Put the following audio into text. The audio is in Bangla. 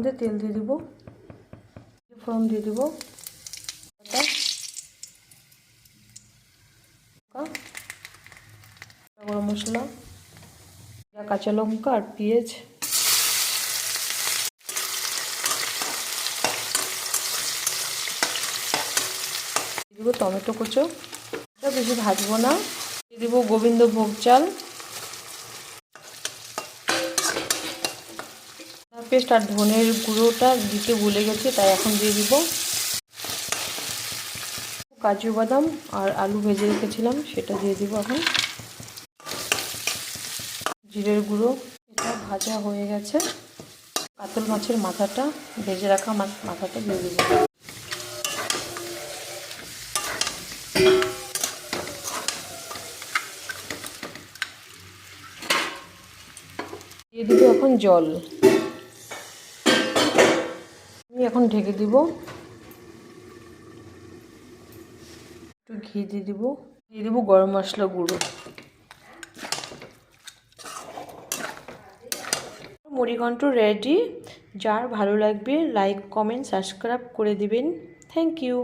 মধ্যে তেল দিয়ে দিব, ফোড়ন দিয়ে দিব, গরম মশলা, কাঁচা লঙ্কা আর পেঁয়াজ, দিব টমেটো কুচো, বেশি ভাজবো না। দিয়ে দিব গোবিন্দভোগ চাল পেস্ট আর ধনের গুঁড়োটা দিতে ভুলে গেছি, তাই এখন দিয়ে দিব। কাজু বাদাম আর আলু ভেজে রেখেছিলাম সেটা দিয়ে দিব এখন। জিরের গুঁড়ো, এটা ভাজা হয়ে গেছে। কাতল মাছের মাথাটা, ভেজে রাখা মাথাটা দিয়ে দিব। দিয়ে দিব এখন জল। আমি এখন ঢেকে দিব। একটু ঘি দিয়ে দিব, দিয়ে দিব গরম মশলা গুঁড়ো। মুড়িঘণ্ট রেডি। যার ভালো লাগবে লাইক কমেন্ট সাবস্ক্রাইব করে দিবেন। Thank you.